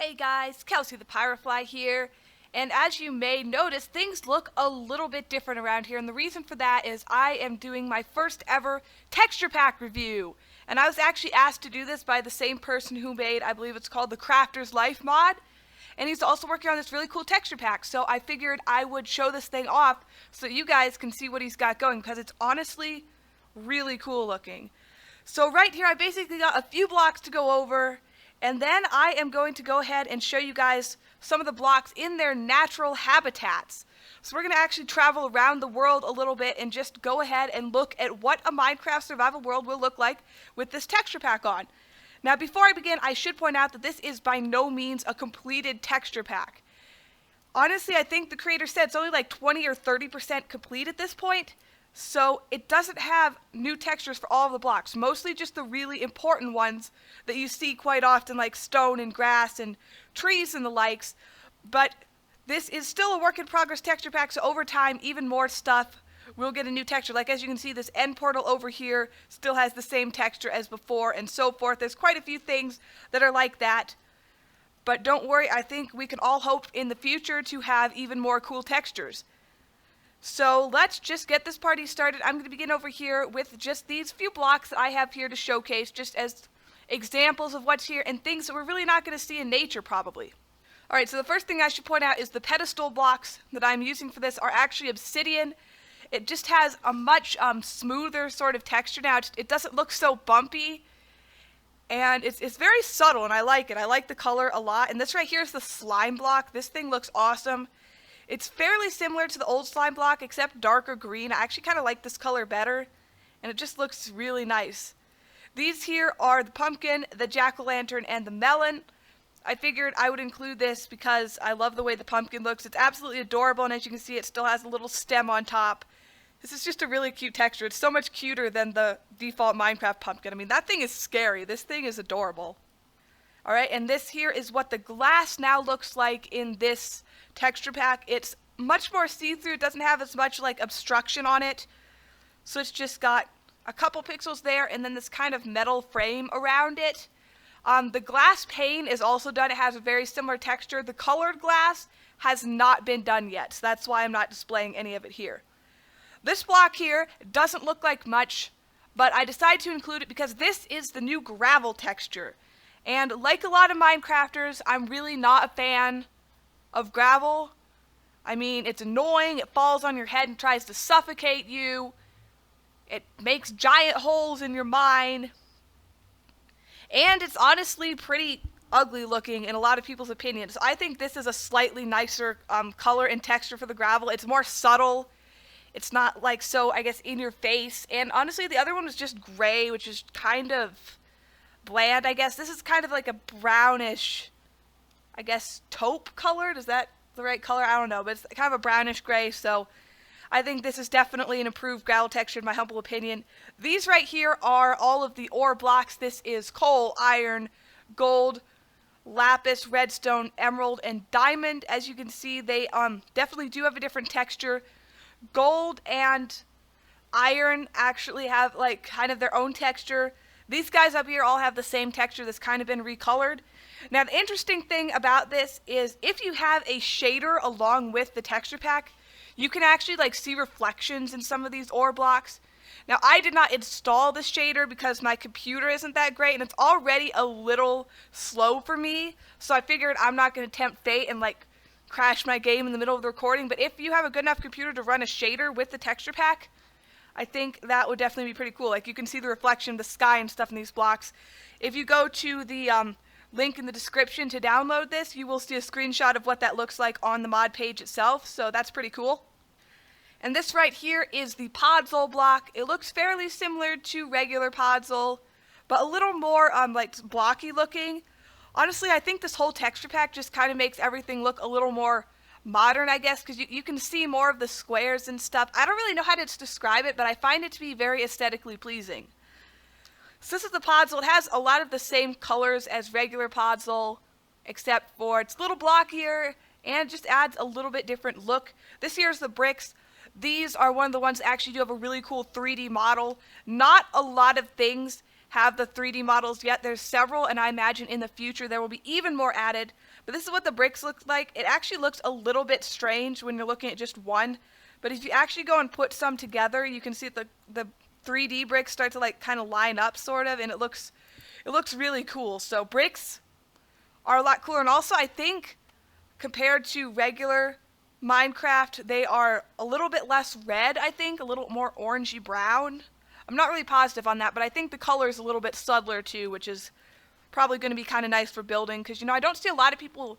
Hey guys, KelsiThePyrofly here, and as you may notice, things look a little bit different around here, and the reason for that is I am doing my first ever texture pack review, and I was actually asked to do this by the same person who made, I believe it's called the Crafter's Life mod, and he's also working on this really cool texture pack, so I figured I would show this thing off so that you guys can see what he's got going, because it's honestly really cool looking. So right here I basically got a few blocks to go over, and then I am going to go ahead and show you guys some of the blocks in their natural habitats. So we're going to actually travel around the world a little bit and just go ahead and look at what a Minecraft survival world will look like with this texture pack on. Now before I begin, I should point out that this is by no means a completed texture pack. Honestly, I think the creator said it's only like 20 or 30% complete at this point. So it doesn't have new textures for all of the blocks, mostly just the really important ones that you see quite often, like stone and grass and trees and the likes. But this is still a work in progress texture pack, so over time even more stuff will get a new texture. Like as you can see, this end portal over here still has the same texture as before and so forth. There's quite a few things that are like that. But don't worry, I think we can all hope in the future to have even more cool textures. So let's just get this party started. I'm going to begin over here with just these few blocks that I have here to showcase just as examples of what's here and things that we're really not going to see in nature probably. Alright, so the first thing I should point out is the pedestal blocks that I'm using for this are actually obsidian. It just has a much smoother sort of texture now. It doesn't look so bumpy. And it's very subtle and I like it. I like the color a lot. And this right here is the slime block. This thing looks awesome. It's fairly similar to the old slime block, except darker green. I actually kind of like this color better, and it just looks really nice. These here are the pumpkin, the jack-o'-lantern, and the melon. I figured I would include this because I love the way the pumpkin looks. It's absolutely adorable, and as you can see, it still has a little stem on top. This is just a really cute texture. It's so much cuter than the default Minecraft pumpkin. I mean, that thing is scary. This thing is adorable. Alright, and this here is what the glass now looks like in this texture pack. It's much more see-through. It doesn't have as much like obstruction on it. So it's just got a couple pixels there and then this kind of metal frame around it. The glass pane is also done. It has a very similar texture. The colored glass has not been done yet. So that's why I'm not displaying any of it here. This block here doesn't look like much, but I decided to include it because this is the new gravel texture. And like a lot of Minecrafters, I'm really not a fan of gravel. I mean, it's annoying, it falls on your head and tries to suffocate you. It makes giant holes in your mine. And it's honestly pretty ugly looking in a lot of people's opinions. I think this is a slightly nicer color and texture for the gravel. It's more subtle. It's not like so, I guess, in your face. And honestly, the other one was just gray, which is kind of bland, I guess. This is kind of like a brownish, I guess, taupe colored. Is that the right color? I don't know, but it's kind of a brownish gray, so I think this is definitely an improved gravel texture in my humble opinion. These right here are all of the ore blocks. This is coal, iron, gold, lapis, redstone, emerald, and diamond. As you can see, they definitely do have a different texture. Gold and iron actually have like kind of their own texture. These guys up here all have the same texture that's kind of been recolored. Now the interesting thing about this is if you have a shader along with the texture pack, you can actually like see reflections in some of these ore blocks. Now I did not install this shader because my computer isn't that great and it's already a little slow for me. So I figured I'm not going to tempt fate and like crash my game in the middle of the recording. But if you have a good enough computer to run a shader with the texture pack, I think that would definitely be pretty cool. Like you can see the reflection of the sky and stuff in these blocks. If you go to the link in the description to download this, you will see a screenshot of what that looks like on the mod page itself. So that's pretty cool. And this right here is the Podzol block. It looks fairly similar to regular Podzol, but a little more like blocky looking. Honestly, I think this whole texture pack just kind of makes everything look a little more modern, I guess, because you can see more of the squares and stuff. I don't really know how to describe it, but I find it to be very aesthetically pleasing. So this is the Podzol. It has a lot of the same colors as regular Podzol, except for it's a little blockier and just adds a little bit different look. This here is the bricks. These are one of the ones that actually do have a really cool 3D model. Not a lot of things have the 3D models yet. There's several, and I imagine in the future there will be even more added. But this is what the bricks look like. It actually looks a little bit strange when you're looking at just one. But if you actually go and put some together, you can see that the 3D bricks start to like kind of line up sort of, and it looks really cool. So bricks are a lot cooler, and also I think compared to regular Minecraft, they are a little bit less red, I think, a little more orangey brown. I'm not really positive on that, but I think the color is a little bit subtler too, which is probably going to be kind of nice for building, because, you know, I don't see a lot of people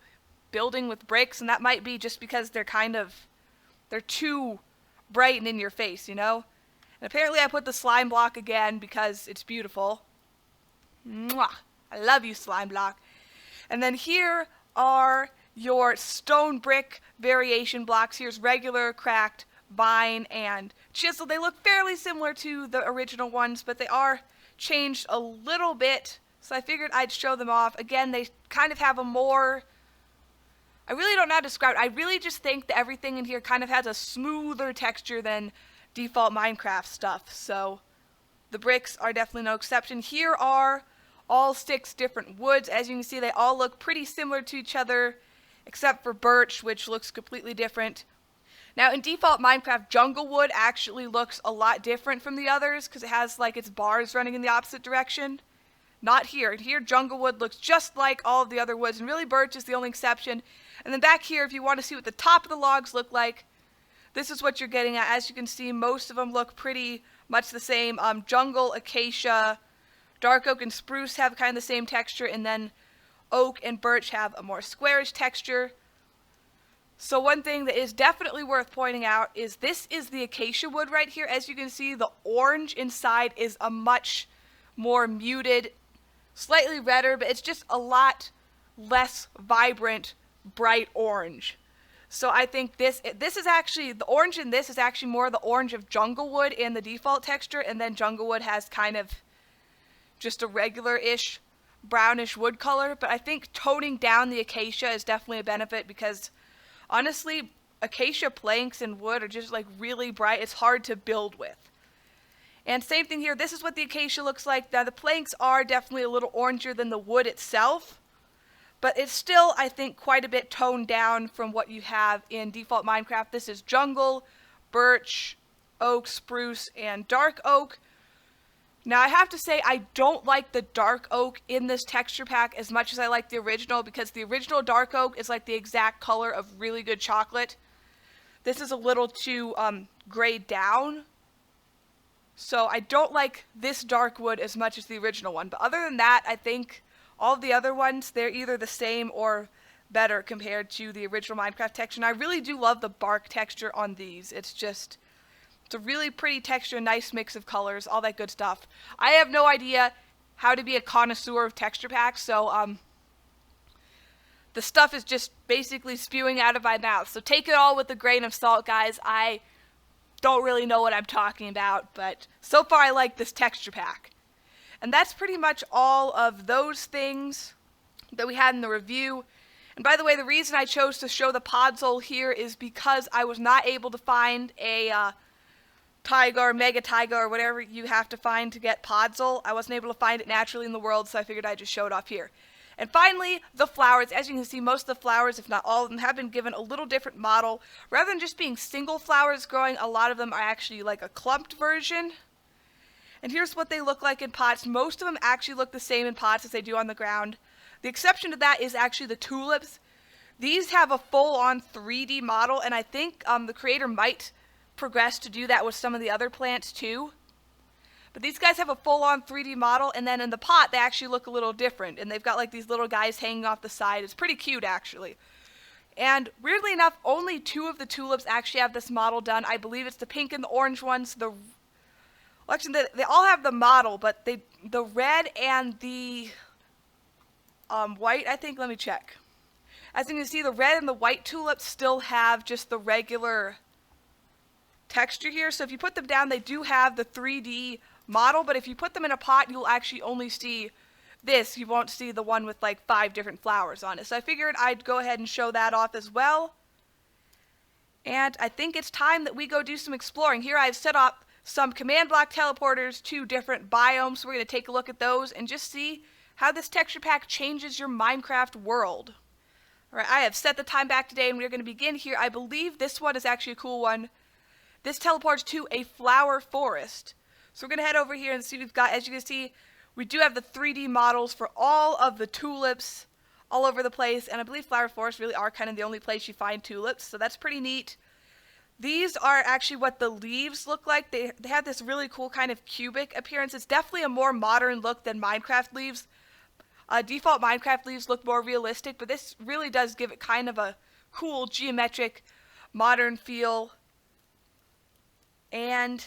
building with bricks, and that might be just because they're too bright and in your face, you know? And apparently I put the slime block again because it's beautiful. Mwah! I love you, slime block. And then here are your stone brick variation blocks. Here's regular, cracked, vine, and chisel. They look fairly similar to the original ones, but they are changed a little bit, so I figured I'd show them off. Again, they kind of have a more, I really don't know how to describe it. I really just think that everything in here kind of has a smoother texture than default Minecraft stuff, so the bricks are definitely no exception. Here are all 6 different woods. As you can see, they all look pretty similar to each other, except for birch, which looks completely different. Now, in default Minecraft, jungle wood actually looks a lot different from the others because it has like its bars running in the opposite direction. Not here. Here, jungle wood looks just like all of the other woods, and really birch is the only exception. And then back here, if you want to see what the top of the logs look like, this is what you're getting at. As you can see, most of them look pretty much the same. Jungle, acacia, dark oak, and spruce have kind of the same texture, and then oak and birch have a more squarish texture. So one thing that is definitely worth pointing out is this is the acacia wood right here. As you can see, the orange inside is a much more muted, slightly redder, but it's just a lot less vibrant, bright orange. So I think this is actually, the orange in this is actually more the orange of jungle wood in the default texture, and then jungle wood has kind of just a regular-ish brownish wood color. But I think toning down the acacia is definitely a benefit, because honestly, acacia planks and wood are just like really bright. It's hard to build with. And same thing here. This is what the acacia looks like. Now the planks are definitely a little oranger than the wood itself, but it's still, I think, quite a bit toned down from what you have in default Minecraft. This is jungle, birch, oak, spruce, and dark oak. Now, I have to say, I don't like the dark oak in this texture pack as much as I like the original, because the original dark oak is like the exact color of really good chocolate. This is a little too grayed down. So I don't like this dark wood as much as the original one. But other than that, I think all of the other ones, they're either the same or better compared to the original Minecraft texture. And I really do love the bark texture on these. It's a really pretty texture, nice mix of colors, all that good stuff. I have no idea how to be a connoisseur of texture packs, so the stuff is just basically spewing out of my mouth. So take it all with a grain of salt, guys. I don't really know what I'm talking about, but so far I like this texture pack. And that's pretty much all of those things that we had in the review. And by the way, the reason I chose to show the Podzol here is because I was not able to find a taiga or mega taiga or whatever you have to find to get Podzol. I wasn't able to find it naturally in the world, so I figured I'd just show it off here. And finally, the flowers. As you can see, most of the flowers, if not all of them, have been given a little different model. Rather than just being single flowers growing, a lot of them are actually like a clumped version. And here's what they look like in pots. Most of them actually look the same in pots as they do on the ground. The exception to that is actually the tulips. These have a full-on 3D model, and I think the creator might progress to do that with some of the other plants too. But these guys have a full-on 3D model, and then in the pot they actually look a little different, and they've got like these little guys hanging off the side. It's pretty cute, actually. And weirdly enough, only 2 of the tulips actually have this model done. I believe it's the pink and the orange ones. Well, actually, they all have the model, but the red and the white, I think, let me check. As you can see, the red and the white tulips still have just the regular texture here. So if you put them down, they do have the 3D model, but if you put them in a pot, you'll actually only see this. You won't see the one with like 5 different flowers on it. So I figured I'd go ahead and show that off as well. And I think it's time that we go do some exploring. Here I've set up some command block teleporters to different biomes. So we're going to take a look at those and just see how this texture pack changes your Minecraft world. Alright, I have set the time back today and we're going to begin here. I believe this one is actually a cool one. This teleports to a flower forest. So we're going to head over here and see what we've got. As you can see, we do have the 3D models for all of the tulips all over the place. And I believe flower forests really are kind of the only place you find tulips. So that's pretty neat. These are actually what the leaves look like. They have this really cool kind of cubic appearance. It's definitely a more modern look than Minecraft leaves. Default Minecraft leaves look more realistic, but this really does give it kind of a cool, geometric, modern feel. And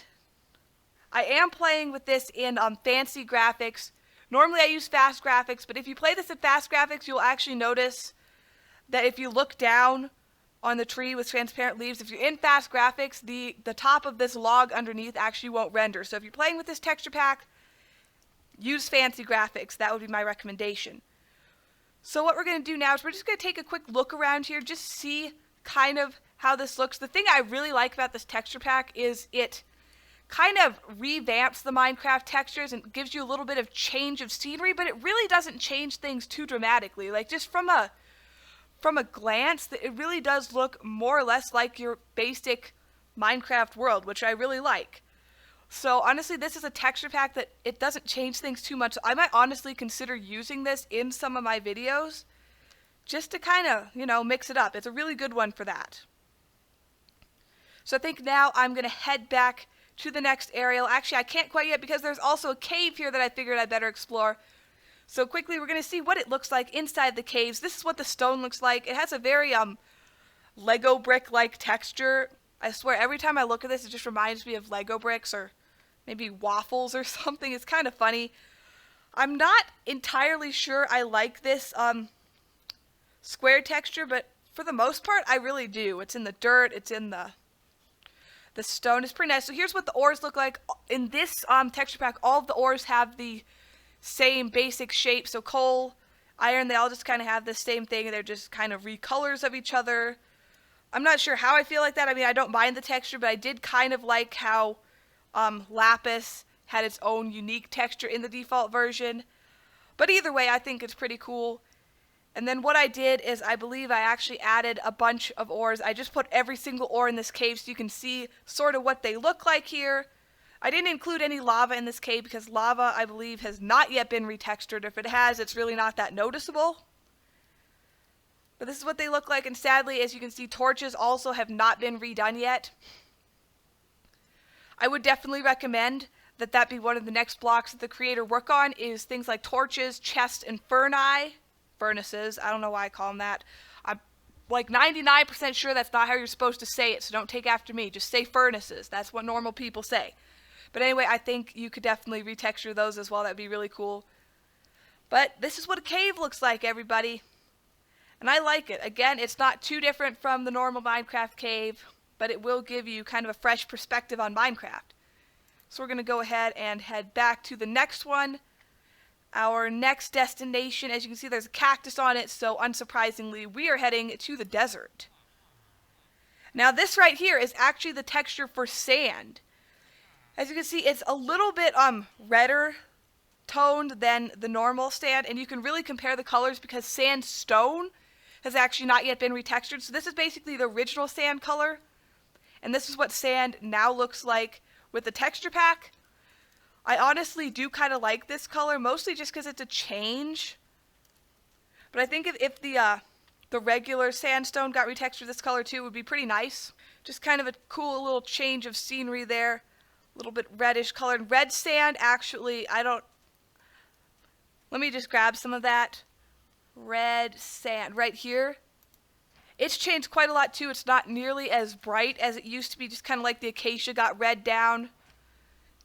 I am playing with this in fancy graphics. Normally I use fast graphics, but if you play this in fast graphics, you'll actually notice that if you look down on the tree with transparent leaves, if you're in fast graphics, the top of this log underneath actually won't render. So if you're playing with this texture pack, use fancy graphics. That would be my recommendation. So what we're going to do now is we're just going to take a quick look around here, just see kind of how this looks. The thing I really like about this texture pack is it kind of revamps the Minecraft textures and gives you a little bit of change of scenery, but it really doesn't change things too dramatically. Like just from a glance, it really does look more or less like your basic Minecraft world, which I really like. So honestly, this is a texture pack that it doesn't change things too much. I might honestly consider using this in some of my videos just to kind of, mix it up. It's a really good one for that. So I think now I'm going to head back to the next area. Actually, I can't quite yet because there's also a cave here that I figured I'd better explore. So quickly, we're going to see what it looks like inside the caves. This is what the stone looks like. It has a very Lego brick-like texture. I swear, every time I look at this, it just reminds me of Lego bricks or maybe waffles or something. It's kind of funny. I'm not entirely sure I like this square texture, but for the most part, I really do. It's in the dirt. It's in the stone. It's pretty nice. So here's what the ores look like. In this texture pack, all of the ores have the same basic shape. So coal, iron, they all just kind of have the same thing. They're just kind of recolors of each other. I'm not sure how I feel like that. I mean, I don't mind the texture, but I did kind of like how lapis had its own unique texture in the default version. But either way, I think it's pretty cool. And then what I did is I believe I actually added a bunch of ores. I just put every single ore in this cave so you can see sort of what they look like here. I didn't include any lava in this cave because lava, I believe, has not yet been retextured. If it has, it's really not that noticeable. But this is what they look like, and sadly, as you can see, torches also have not been redone yet. I would definitely recommend that be one of the next blocks that the creator work on, is things like torches, chests, and furnaces. I don't know why I call them that. I'm like 99% sure that's not how you're supposed to say it, so don't take after me. Just say furnaces. That's what normal people say. But anyway, I think you could definitely retexture those as well. That'd be really cool. But this is what a cave looks like, everybody. And I like it. Again, it's not too different from the normal Minecraft cave, but it will give you kind of a fresh perspective on Minecraft. So we're going to go ahead and head back to the next one. Our next destination, as you can see, there's a cactus on it, so unsurprisingly, we are heading to the desert. Now this right here is actually the texture for sand. As you can see, it's a little bit redder toned than the normal sand, and you can really compare the colors because sandstone has actually not yet been retextured. So this is basically the original sand color, and this is what sand now looks like with the texture pack. I honestly do kind of like this color, mostly just because it's a change. But I think if the regular sandstone got retextured this color too, it would be pretty nice. Just kind of a cool little change of scenery there. A little bit reddish colored. Red sand, actually, let me just grab some of that. Red sand right here. It's changed quite a lot too. It's not nearly as bright as it used to be, just kind of like the acacia got red down.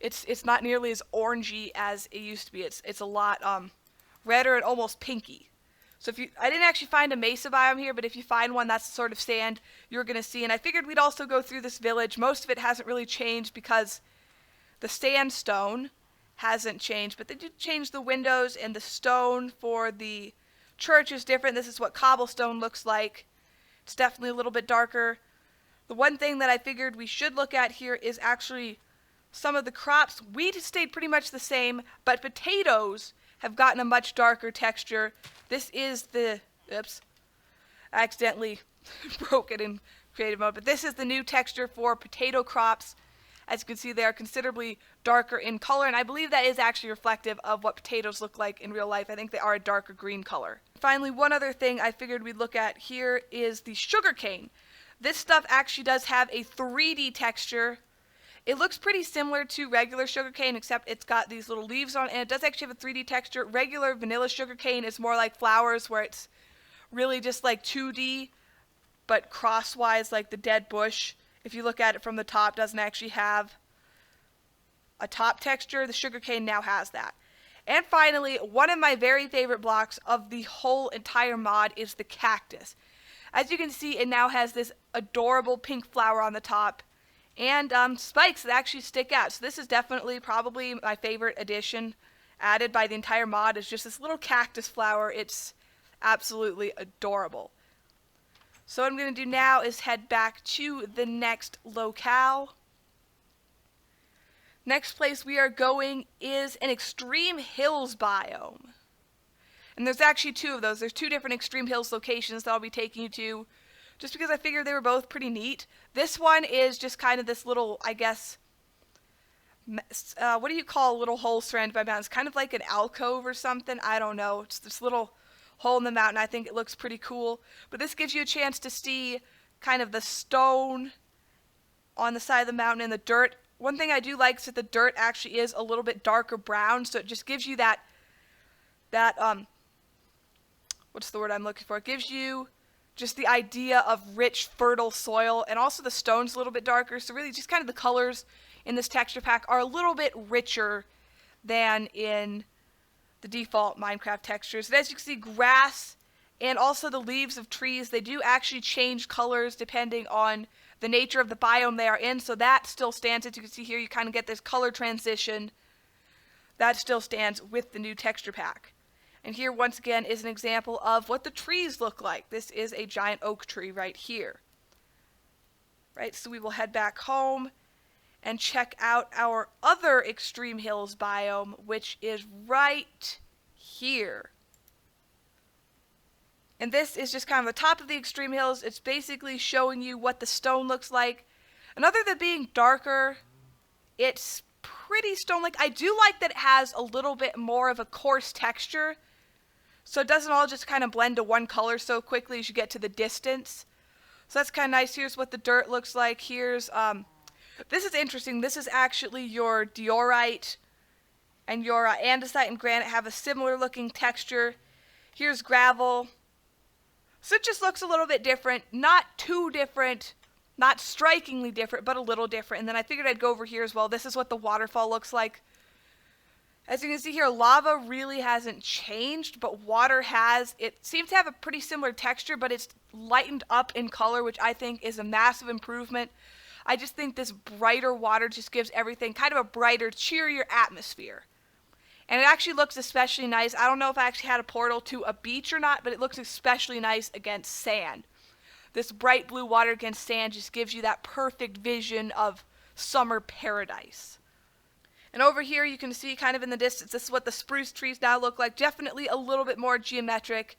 It's not nearly as orangey as it used to be. It's a lot redder and almost pinky. So I didn't actually find a mesa biome here, but if you find one, that's the sort of sand you're going to see. And I figured we'd also go through this village. Most of it hasn't really changed because the sandstone hasn't changed, but they did change the windows, and the stone for the church is different. This is what cobblestone looks like. It's definitely a little bit darker. The one thing that I figured we should look at here is actually some of the crops. Wheat has stayed pretty much the same, but potatoes have gotten a much darker texture. This is the, oops, I accidentally broke it in creative mode, but this is the new texture for potato crops. As you can see, they are considerably darker in color, and I believe that is actually reflective of what potatoes look like in real life. I think they are a darker green color. Finally, one other thing I figured we'd look at here is the sugarcane. This stuff actually does have a 3D texture. It looks pretty similar to regular sugarcane, except it's got these little leaves on it, and it does actually have a 3D texture. Regular vanilla sugarcane is more like flowers, where it's really just like 2D, but crosswise like the dead bush. If you look at it from the top, doesn't actually have a top texture. The sugarcane now has that. And finally, one of my very favorite blocks of the whole entire mod is the cactus. As you can see, it now has this adorable pink flower on the top, and spikes that actually stick out. So this is definitely probably my favorite addition added by the entire mod, is just this little cactus flower. It's absolutely adorable. So what I'm going to do now is head back to the next locale. Next place we are going is an extreme hills biome. And there's actually two of those. There's two different extreme hills locations that I'll be taking you to, just because I figured they were both pretty neat. This one is just kind of this little, I guess, what do you call a little hole surrounded by mountains? Kind of like an alcove or something. I don't know. It's this little hole in the mountain. I think it looks pretty cool. But this gives you a chance to see kind of the stone on the side of the mountain and the dirt. One thing I do like is that the dirt actually is a little bit darker brown, so it just gives you that what's the word I'm looking for? It gives you just the idea of rich, fertile soil, and also the stone's a little bit darker, so really just kind of the colors in this texture pack are a little bit richer than in the default Minecraft textures. And as you can see, grass and also the leaves of trees, they do actually change colors depending on the nature of the biome they are in, so that still stands. As you can see here, you kind of get this color transition. That still stands with the new texture pack. And here, once again, is an example of what the trees look like. This is a giant oak tree right here. Right, so we will head back home and check out our other extreme hills biome, which is right here. And this is just kind of the top of the extreme hills. It's basically showing you what the stone looks like. And other than being darker, it's pretty stone-like. I do like that it has a little bit more of a coarse texture, so it doesn't all just kind of blend to one color so quickly as you get to the distance. So that's kind of nice. Here's what the dirt looks like. Here's, this is interesting. This is actually your diorite, and your andesite and granite have a similar looking texture. Here's gravel. So it just looks a little bit different. Not too different, not strikingly different, but a little different. And then I figured I'd go over here as well. This is what the waterfall looks like. As you can see here, lava really hasn't changed, but water has. It seems to have a pretty similar texture, but it's lightened up in color, which I think is a massive improvement. I just think this brighter water just gives everything kind of a brighter, cheerier atmosphere. And it actually looks especially nice. I don't know if I actually had a portal to a beach or not, but it looks especially nice against sand. This bright blue water against sand just gives you that perfect vision of summer paradise. And over here you can see kind of in the distance, this is what the spruce trees now look like. Definitely a little bit more geometric,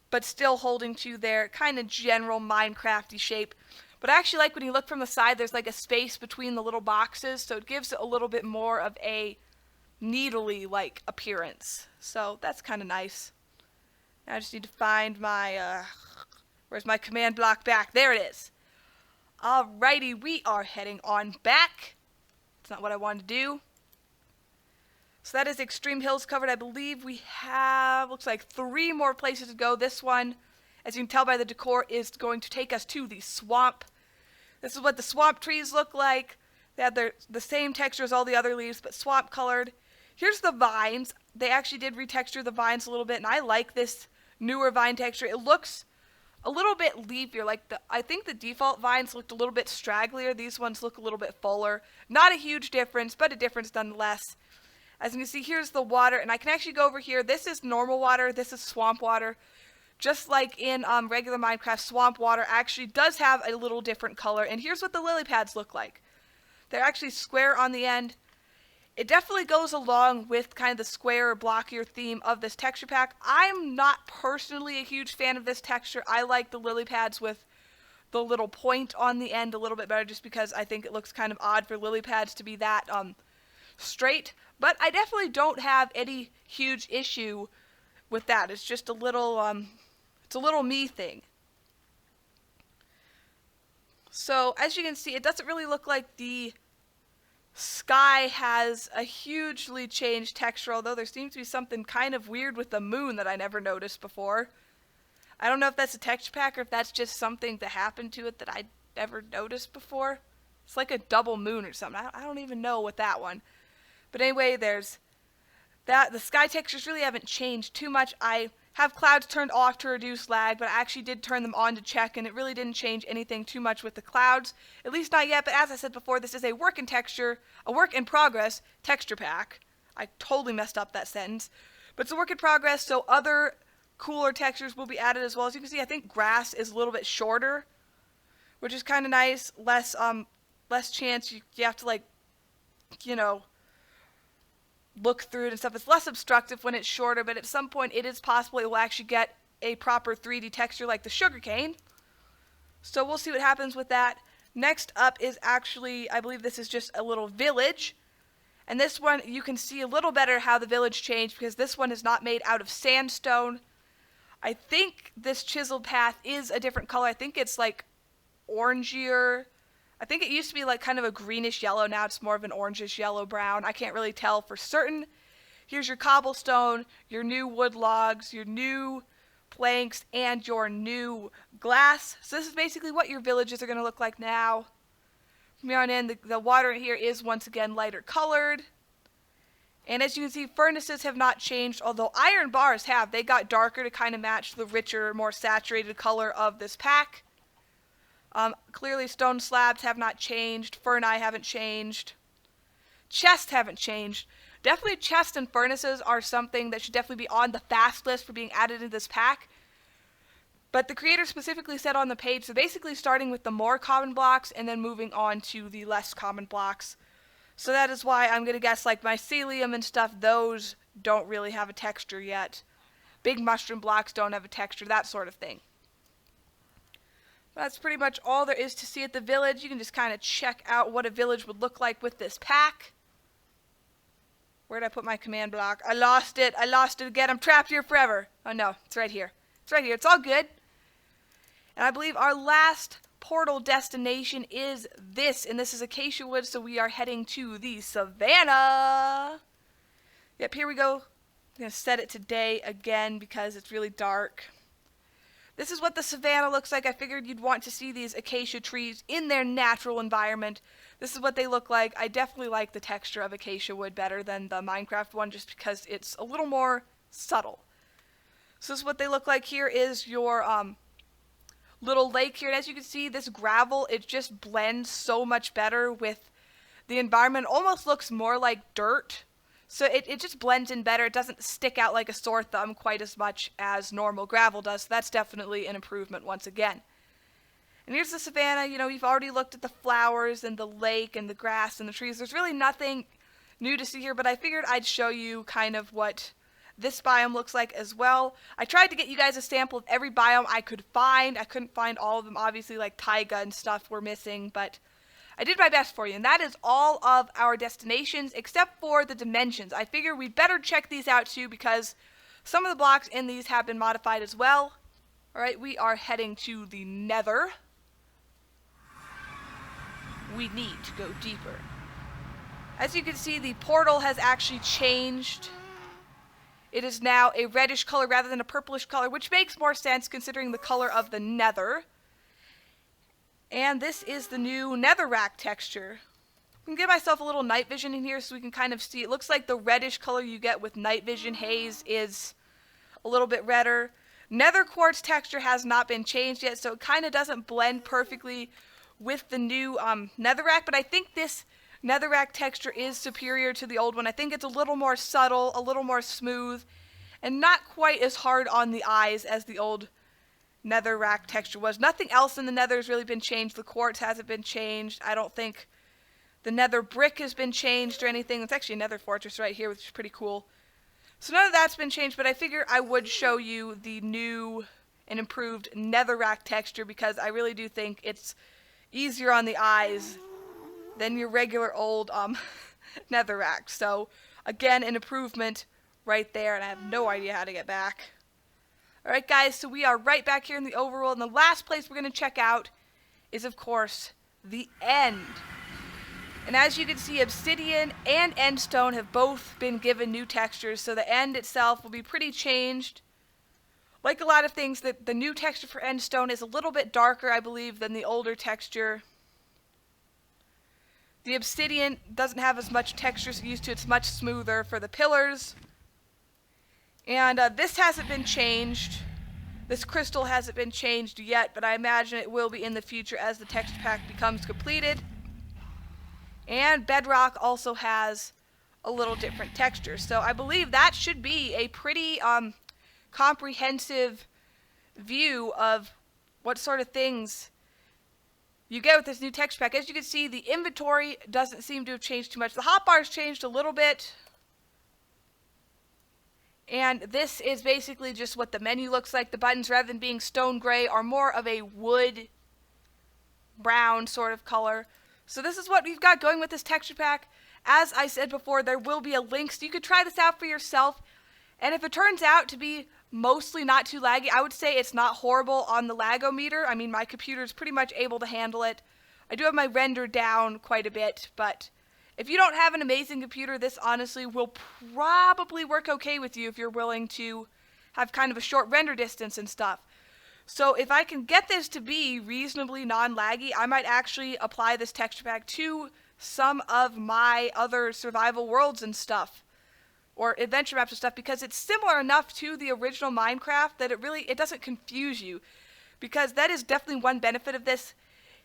but still holding to their kind of general Minecraft-y shape. But I actually like when you look from the side, there's like a space between the little boxes, so it gives it a little bit more of a needly-like appearance. So that's kind of nice. Now I just need to find my, where's my command block back? There it is. Alrighty, we are heading on back. It's not what I wanted to do. So that is Extreme Hills covered. I believe we have, looks like 3 more places to go. This one, as you can tell by the decor, is going to take us to the swamp. This is what the swamp trees look like. They have the same texture as all the other leaves, but swamp colored. Here's the vines. They actually did retexture the vines a little bit, and I like this newer vine texture. It looks a little bit leafier. Like I think the default vines looked a little bit stragglier. These ones look a little bit fuller. Not a huge difference, but a difference nonetheless. As you can see, here's the water, and I can actually go over here. This is normal water. This is swamp water. Just like in regular Minecraft, swamp water actually does have a little different color. And here's what the lily pads look like. They're actually square on the end. It definitely goes along with kind of the square or blockier theme of this texture pack. I'm not personally a huge fan of this texture. I like the lily pads with the little point on the end a little bit better, just because I think it looks kind of odd for lily pads to be that straight. But I definitely don't have any huge issue with that. It's just a little it's a little me thing. So as you can see, it doesn't really look like the sky has a hugely changed texture, although there seems to be something kind of weird with the moon that I never noticed before. I don't know if that's a texture pack or if that's just something that happened to it that I never noticed before. It's like a double moon or something. I don't even know what that one. But anyway, there's that. The sky textures really haven't changed too much. I have clouds turned off to reduce lag, but I actually did turn them on to check, and it really didn't change anything too much with the clouds. At least not yet, but as I said before, this is a work in progress texture pack. I totally messed up that sentence. But it's a work in progress, so other cooler textures will be added as well. As you can see, I think grass is a little bit shorter, which is kind of nice. Less chance you have to, like, you know, look through it and stuff. It's less obstructive when it's shorter, but at some point it is possible it will actually get a proper 3D texture like the sugarcane. So we'll see what happens with that. Next up is actually, I believe this is just a little village. And this one, you can see a little better how the village changed, because this one is not made out of sandstone. I think this chiseled path is a different color. I think it's like orangier. I think it used to be like kind of a greenish yellow. Now it's more of an orangish yellow brown. I can't really tell for certain. Here's your cobblestone, your new wood logs, your new planks, and your new glass. So this is basically what your villages are going to look like now. From here on in, the water here is once again lighter colored. And as you can see, furnaces have not changed, although iron bars have. They got darker to kind of match the richer, more saturated color of this pack. Clearly stone slabs have not changed. Ferni haven't changed. Chests haven't changed. Definitely chests and furnaces are something that should definitely be on the fast list for being added into this pack. But the creator specifically said on the page, so basically starting with the more common blocks and then moving on to the less common blocks. So that is why I'm going to guess like mycelium and stuff, those don't really have a texture yet. Big mushroom blocks don't have a texture, that sort of thing. That's pretty much all there is to see at the village. You can just kind of check out what a village would look like with this pack. Where did I put my command block? I lost it. I lost it again. I'm trapped here forever. Oh no, it's right here. It's right here. It's all good. And I believe our last portal destination is this. And this is Acacia Wood, so we are heading to the Savanna. Yep, here we go. I'm going to set it to day again because it's really dark. This is what the Savanna looks like. I figured you'd want to see these acacia trees in their natural environment. This is what they look like. I definitely like the texture of Acacia Wood better than the Minecraft one, just because it's a little more subtle. So this is what they look like. Here is your little lake here. And as you can see, this gravel, it just blends so much better with the environment. It almost looks more like dirt. So it just blends in better. It doesn't stick out like a sore thumb quite as much as normal gravel does. So that's definitely an improvement once again. And here's the Savanna. You know, we've already looked at the flowers and the lake and the grass and the trees. There's really nothing new to see here, but I figured I'd show you kind of what this biome looks like as well. I tried to get you guys a sample of every biome I could find. I couldn't find all of them. Obviously, like taiga and stuff were missing, but I did my best for you, and that is all of our destinations except for the dimensions. I figure we'd better check these out too, because some of the blocks in these have been modified as well. Alright, we are heading to the Nether. We need to go deeper. As you can see, the portal has actually changed. It is now a reddish color rather than a purplish color, which makes more sense considering the color of the Nether. And this is the new netherrack texture. I can give myself a little night vision in here so we can kind of see. It looks like the reddish color you get with night vision haze is a little bit redder. Nether quartz texture has not been changed yet, so it kind of doesn't blend perfectly with the new netherrack, but I think this netherrack texture is superior to the old one. I think it's a little more subtle, a little more smooth, and not quite as hard on the eyes as the old netherrack texture was. Nothing else in the nether has really been changed. The quartz hasn't been changed. I don't think the nether brick has been changed or anything. It's actually a nether fortress right here, which is pretty cool. So none of that's been changed, but I figure I would show you the new and improved netherrack texture because I really do think it's easier on the eyes than your regular old netherrack. So again, an improvement right there, and I have no idea how to get back. Alright guys, so we are right back here in the overworld, and the last place we're going to check out is, of course, the end. And as you can see, obsidian and endstone have both been given new textures, so the end itself will be pretty changed. Like a lot of things, the new texture for endstone is a little bit darker, I believe, than the older texture. The obsidian doesn't have as much texture as it used to. It's much smoother for the pillars. And this hasn't been changed. This crystal hasn't been changed yet, but I imagine it will be in the future as the texture pack becomes completed. And Bedrock also has a little different texture. So I believe that should be a pretty comprehensive view of what sort of things you get with this new texture pack. As you can see, the inventory doesn't seem to have changed too much. The hotbar's changed a little bit. And this is basically just what the menu looks like. The buttons, rather than being stone gray, are more of a wood brown sort of color. So this is what we've got going with this texture pack. As I said before, there will be a link, so you could try this out for yourself. And if it turns out to be mostly not too laggy, I would say it's not horrible on the lagometer. I mean, my computer is pretty much able to handle it. I do have my render down quite a bit, but if you don't have an amazing computer, this honestly will probably work okay with you if you're willing to have kind of a short render distance and stuff. So if I can get this to be reasonably non-laggy, I might actually apply this texture pack to some of my other survival worlds and stuff, or adventure maps and stuff, because it's similar enough to the original Minecraft that it doesn't confuse you, because that is definitely one benefit of this.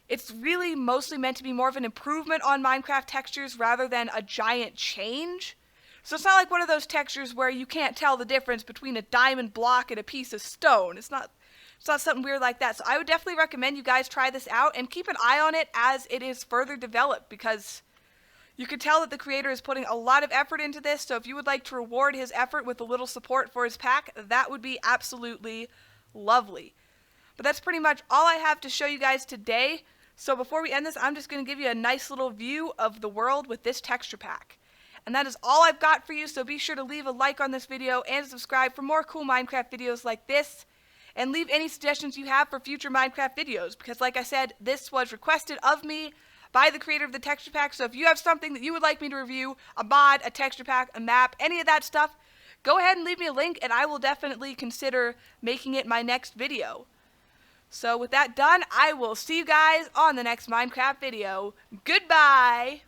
It's really mostly meant to be more of an improvement on Minecraft textures rather than a giant change. So it's not like one of those textures where you can't tell the difference between a diamond block and a piece of stone. It's not something weird like that. So I would definitely recommend you guys try this out and keep an eye on it as it is further developed, because you can tell that the creator is putting a lot of effort into this. So if you would like to reward his effort with a little support for his pack, that would be absolutely lovely. But that's pretty much all I have to show you guys today. So before we end this, I'm just going to give you a nice little view of the world with this texture pack. And that is all I've got for you, so be sure to leave a like on this video and subscribe for more cool Minecraft videos like this. And leave any suggestions you have for future Minecraft videos, because like I said, this was requested of me by the creator of the texture pack. So if you have something that you would like me to review, a mod, a texture pack, a map, any of that stuff, go ahead and leave me a link and I will definitely consider making it my next video. So with that done, I will see you guys on the next Minecraft video. Goodbye!